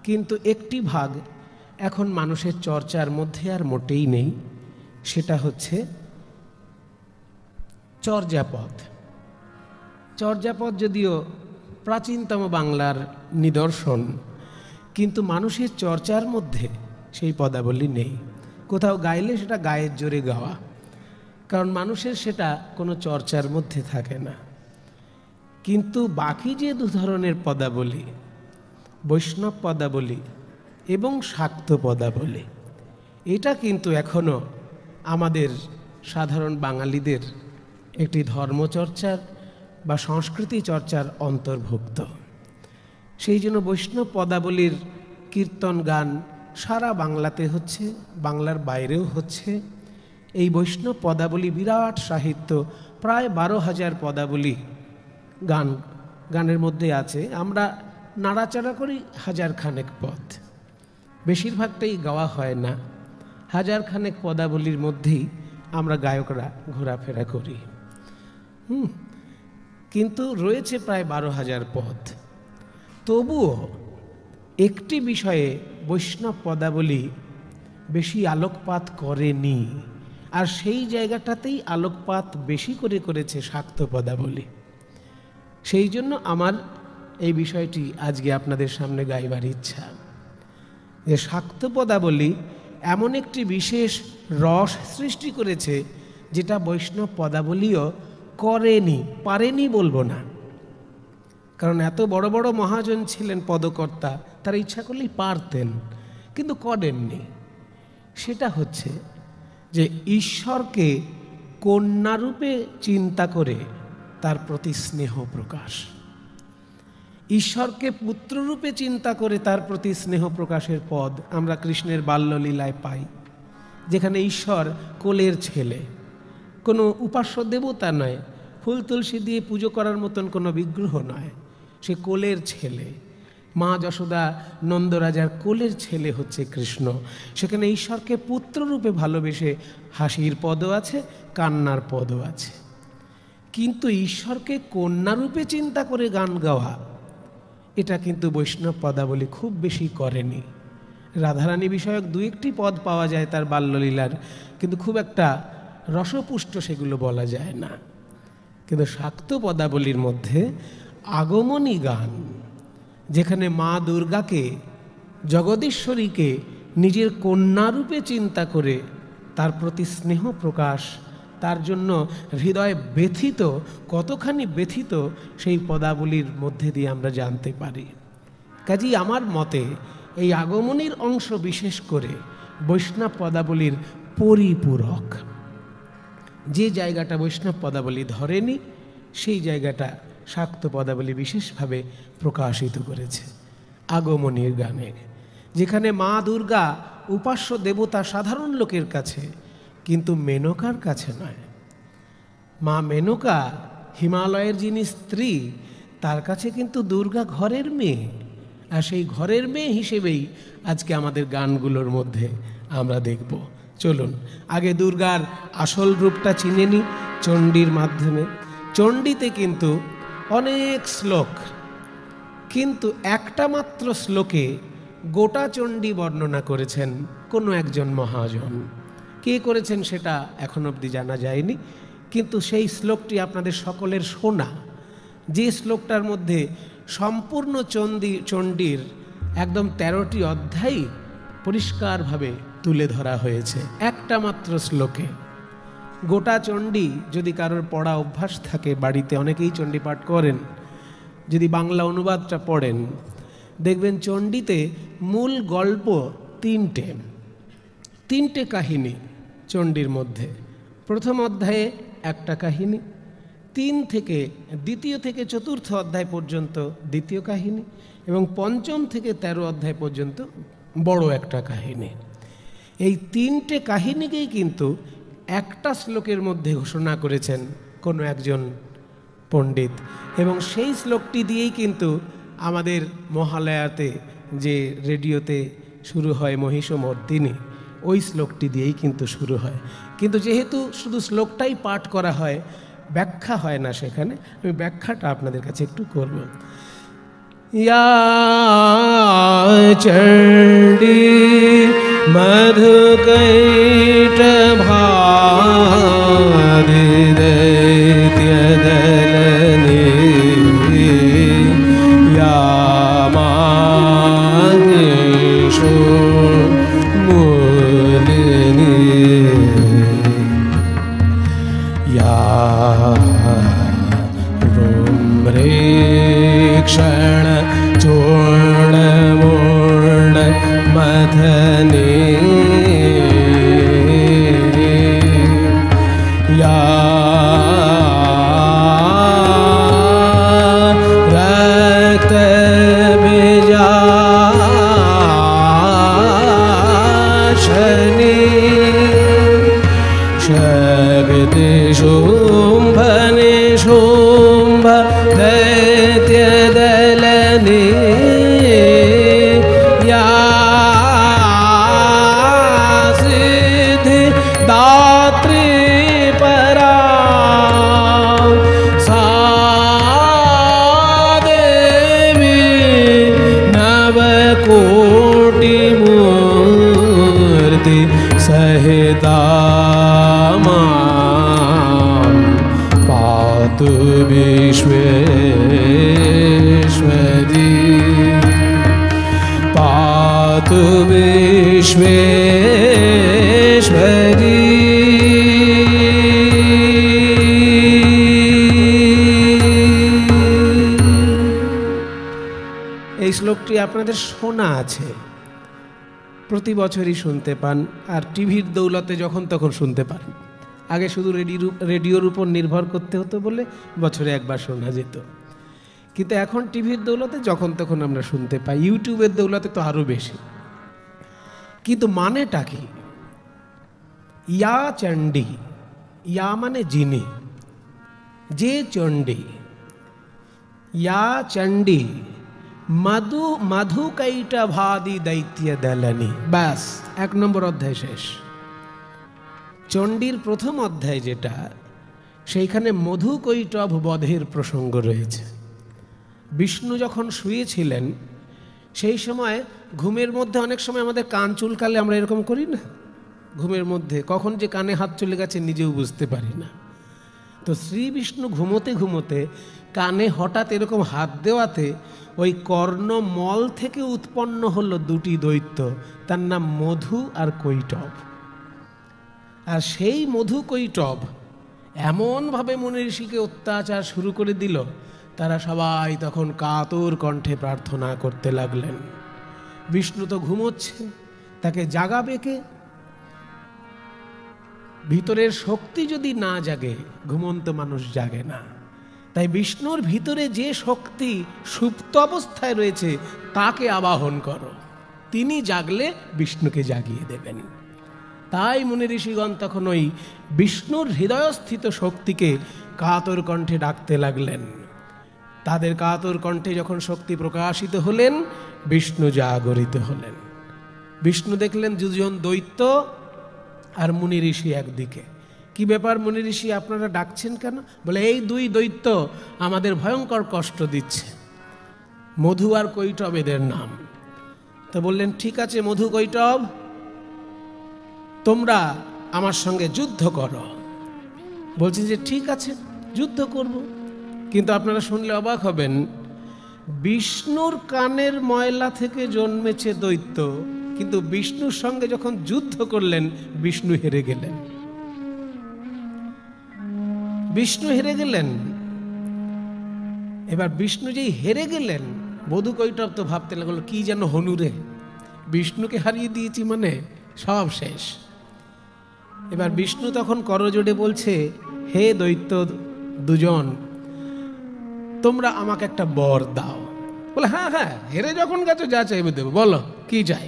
কিন্তু একটি ভাগ এখন মানুষের চর্চার মধ্যে আর মোটেই নেই, সেটা হচ্ছে চর্যাপদ। চর্যাপদ যদিও প্রাচীনতম বাংলার নিদর্শন, কিন্তু মানুষের চর্চার মধ্যে সেই পদাবলী নেই। কোথাও গাইলে সেটা গায়ের জোরে গাওয়া, কারণ মানুষের সেটা কোনো চর্চার মধ্যে থাকে না। কিন্তু বাকি যে দু ধরনের পদাবলী, বৈষ্ণব পদাবলী এবং শাক্ত পদাবলী, এটা কিন্তু এখনও আমাদের সাধারণ বাঙালিদের একটি ধর্মচর্চার বা সংস্কৃতি চর্চার অন্তর্ভুক্ত। সেই জন্য বৈষ্ণব পদাবলীর কীর্তন গান সারা বাংলাতে হচ্ছে, বাংলার বাইরেও হচ্ছে। এই বৈষ্ণব পদাবলী বিরাট সাহিত্য, প্রায় 12,000 পদাবলী গানের মধ্যে আছে। আমরা নাড়াচাড়া করি 1000 খানেক পদ, বেশিরভাগটাই গাওয়া হয় না। 1000 খানেক পদাবলীর মধ্যেই আমরা গায়করা ঘোরাফেরা করি। কিন্তু রয়েছে প্রায় 12,000 পদ। তবুও একটি বিষয়ে বৈষ্ণব পদাবলী বেশি আলোকপাত করেনি, আর সেই জায়গাটাতেই আলোকপাত বেশি করে করেছে শাক্ত পদাবলী। সেই জন্য আমার এই বিষয়টি আজকে আপনাদের সামনে গাইবার ইচ্ছা, যে শাক্ত পদাবলী এমন একটি বিশেষ রস সৃষ্টি করেছে যেটা বৈষ্ণব পদাবলীও করেনি, পারেনি বলবো না, কারণ এত বড় বড় মহাজন ছিলেন পদকর্তা, তারা ইচ্ছা করলেই পারতেন, কিন্তু করেননি। সেটা হচ্ছে যে ঈশ্বরকে কন্যারূপে চিন্তা করে তার প্রতি স্নেহ প্রকাশ, ঈশ্বরকে পুত্ররূপে চিন্তা করে তার প্রতি স্নেহ প্রকাশের পদ আমরা কৃষ্ণের বাল্যলীলায় পাই, যেখানে ঈশ্বর কোলের ছেলে, কোনো উপাস্য দেবতা নয়, ফুল তুলসী দিয়ে পুজো করার মতন কোনো বিগ্রহ নয়, সে কোলের ছেলে। মা যশোদা নন্দরাজার কোলের ছেলে হচ্ছে কৃষ্ণ। সেখানে ঈশ্বরকে পুত্ররূপে ভালোবেসে হাসির পদও আছে, কান্নার পদও আছে। কিন্তু ঈশ্বরকে কন্যারূপে চিন্তা করে গান গাওয়া, এটা কিন্তু বৈষ্ণব পদাবলী খুব বেশি করেনি। রাধারানী বিষয়ক 2-1টি পদ পাওয়া যায় তার বাল্যলীলার, কিন্তু খুব একটা রসপুষ্ট সেগুলো বলা যায় না। কিন্তু শাক্ত পদাবলীর মধ্যে আগমনী গান, যেখানে মা দুর্গাকে, জগদীশ্বরীকে নিজের কন্যারূপে চিন্তা করে তার প্রতি স্নেহ প্রকাশ, তার জন্য হৃদয় ব্যথিত, কতখানি ব্যথিত সেই পদাবলীর মধ্যে দিয়ে আমরা জানতে পারি। কাজেই আমার মতে এই আগমনীর অংশ বিশেষ করে বৈষ্ণব পদাবলীর পরিপূরক। যে জায়গাটা বৈষ্ণব পদাবলী ধরেনি, সেই জায়গাটা শাক্ত পদাবলী বিশেষভাবে প্রকাশিত করেছে আগমনীর গানে, যেখানে মা দুর্গা উপাস্য দেবতা সাধারণ লোকের কাছে, কিন্তু মেনকার কাছে নয়। মা মেনকা হিমালয়ের যিনি স্ত্রী, তার কাছে কিন্তু দুর্গা ঘরের মেয়ে, আর সেই ঘরের মেয়ে হিসেবেই আজকে আমাদের গানগুলোর মধ্যে আমরা দেখব। চলুন আগে দুর্গার আসল রূপটা চিনে নিই চণ্ডীর মাধ্যমে। চণ্ডীতে কিন্তু অনেক শ্লোক, কিন্তু একটা মাত্র শ্লোকে গোটা চণ্ডী বর্ণনা করেছেন কোনো একজন মহাজন। কে করেছেন সেটা এখন অবধি জানা যায়নি, কিন্তু সেই শ্লোকটি আপনাদের সকলের শোনা, যে শ্লোকটার মধ্যে সম্পূর্ণ চণ্ডীর একদম 13টি অধ্যায় পরিষ্কারভাবে তুলে ধরা হয়েছে একটা মাত্র শ্লোকে। গোটা চণ্ডী যদি কারোর পড়া অভ্যাস থাকে, বাড়িতে অনেকেই চণ্ডী পাঠ করেন, যদি বাংলা অনুবাদটা পড়েন দেখবেন চণ্ডীতে মূল গল্প তিনটে কাহিনী চণ্ডীর মধ্যে। প্রথম অধ্যায়ে একটা কাহিনী, 3 থেকে দ্বিতীয় থেকে চতুর্থ অধ্যায় পর্যন্ত দ্বিতীয় কাহিনী, এবং 5ম থেকে 13 অধ্যায় পর্যন্ত বড় একটা কাহিনী। এই 3টে কাহিনীকেই কিন্তু একটা শ্লোকের মধ্যে ঘোষণা করেছেন কোনো একজন পণ্ডিত, এবং সেই শ্লোকটি দিয়েই কিন্তু আমাদের মহালয়াতে যে রেডিওতে শুরু হয় মহিষমর্দিনী, ওই শ্লোকটি দিয়েই কিন্তু শুরু হয়। কিন্তু যেহেতু শুধু শ্লোকটাই পাঠ করা হয়, ব্যাখ্যা হয় না, সেখানে আমি ব্যাখ্যাটা আপনাদের কাছে একটু করব। ইয়া चण्डी मधुकैटभादिदैत्यदलने या माहेशो मूलिनी या क्षण चूर्ण मथने या रक्त बीजाक्षनी शक्ति शुंभने शुंभ दैत्यदलने या सिद्धि दात्री परा सा देवी नवकोटि मूर्ति सहिता पातु विश्वेश्वरी पातु विश्वेश्वरी। এই শ্লোকটি আপনাদের শোনা আছে, প্রতি বছরই শুনতে পান, আর টিভির দৌলতে যখন তখন শুনতে পান। আগে শুধু রেডিওর উপর নির্ভর করতে হতো বলে বছরে একবার শোনা যেত, কিন্তু এখন টিভির দৌলতে যখন তখন আমরা শুনতে পাই, ইউটিউবের দৌলতে তো আরও বেশি। কিন্তু মানেটা কি? ইয়া চণ্ডী, ইয়া মানে যিনি, যে চণ্ডী, ইয়া চণ্ডী মধুকৈটভাদি দৈত্যদলনী। ব্যাস, 1 নম্বর অধ্যায় শেষ। চণ্ডীর প্রথম অধ্যায় যেটা, সেইখানে মধুকৈটভ বধের প্রসঙ্গ রয়েছে। বিষ্ণু যখন শুয়েছিলেন সেই সময় ঘুমের মধ্যে অনেক সময় আমাদের কান চুলকালে আমরা এরকম করি না, ঘুমের মধ্যে কখন যে কানে হাত চলে গেছে নিজেও বুঝতে পারি না। তো শ্রী বিষ্ণু ঘুমোতে ঘুমোতে কানে হঠাৎ এরকম হাত দেওয়াতে ওই কর্ণমল থেকে উৎপন্ন হলো 2টি দৈত্য, তার নাম মধু আর কৈটভ। আর সেই মধু কৈটভ এমনভাবে মুনি ঋষিকে অত্যাচার শুরু করে দিল, তারা সবাই তখন কাতর কণ্ঠে প্রার্থনা করতে লাগলেন। বিষ্ণু তো ঘুমোচ্ছেন, তাকে জাগাবে কে? ভিতরের শক্তি যদি না জাগে, ঘুমন্ত মানুষ জাগে না। তাই বিষ্ণুর ভিতরে যে শক্তি সুপ্ত অবস্থায় রয়েছে তাকে আবাহন করো, তিনি জাগলে বিষ্ণুকে জাগিয়ে দেবেন। তাই মুনি ঋষিগণ তখন ওই বিষ্ণুর হৃদয়স্থিত শক্তিকে কাতর কণ্ঠে ডাকতে লাগলেন। তাদের কাতর কণ্ঠে যখন শক্তি প্রকাশিত হলেন, বিষ্ণু জাগরিত হলেন। বিষ্ণু দেখলেন 2 জন দৈত্য আর মুনি ঋষি একদিকে। কি ব্যাপার মুনি ঋষি, আপনারা ডাকছেন কেন? বলে এই 2 দৈত্য আমাদের ভয়ঙ্কর কষ্ট দিচ্ছে, মধু আর কৈটভ এদের নাম। তো বললেন ঠিক আছে মধু কৈটভ, তোমরা আমার সঙ্গে যুদ্ধ করো। বলছেন যে ঠিক আছে যুদ্ধ করব। কিন্তু আপনারা শুনলে অবাক হবেন, বিষ্ণুর কানের ময়লা থেকে জন্মেছে দৈত্য, কিন্তু বিষ্ণুর সঙ্গে যখন যুদ্ধ করলেন বিষ্ণু হেরে গেলেন। বিষ্ণু হেরে গেলেন। এবার বিষ্ণু যেই হেরে গেলেন, মধু কৈটভ তো ভাবতে লাগলো কি যেন হনুরে, বিষ্ণুকে হারিয়ে দিয়েছি মানে সব শেষ। এবার বিষ্ণু তখন করজোড়ে বলছে, হে দৈত্য 2 জন, তোমরা আমাকে একটা বর দাও। বলে হ্যাঁ হ্যাঁ, হেরে যখন গেছো যা চাইবে দেবো, বলো কি চাই।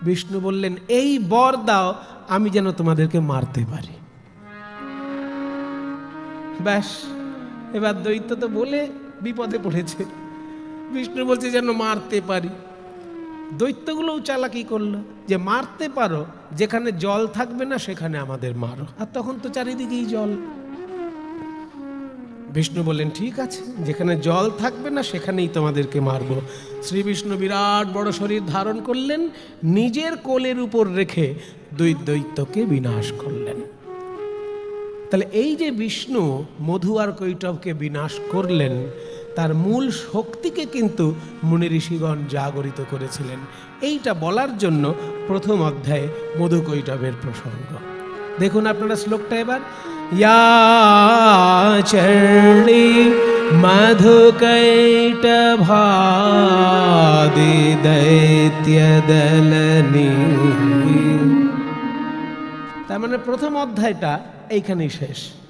বিষ্ণু বললেন এই বর দাও আমি যেন তোমাদেরকে মারতে পারি। ব্যাস, এবার দৈত্য তো বলে বিপদে পড়েছে। বিষ্ণু বলছে যেন মারতে পারি। দৈত্যগুলোও চালাকি করলো যে মারতে পারো, যেখানে জল থাকবে না সেখানে আমাদের মারো। আর তখন তো চারিদিকেই জল। বিষ্ণু বললেন ঠিক আছে, যেখানে জল থাকবে না সেখানেই তোমাদেরকে মারবো। শ্রী বিষ্ণু বিরাট বড় শরীর ধারণ করলেন, নিজের কোলের উপর রেখে দুই দৈত্যকে বিনাশ করলেন। তাহলে এই যে বিষ্ণু মধু আর কৈটবকে বিনাশ করলেন, তার মূল শক্তিকে কিন্তু মুনি ঋষিগণ জাগরিত করেছিলেন। এইটা বলার জন্য প্রথম অধ্যায়ে মধু কৈটবের প্রসঙ্গ। দেখুন আপনারা শ্লোকটা এবার, ইয়া চণ্ডী মধু কৈটভাদি দৈত্য দলনী। তার মানে প্রথম অধ্যায়টা এইখানেই শেষ।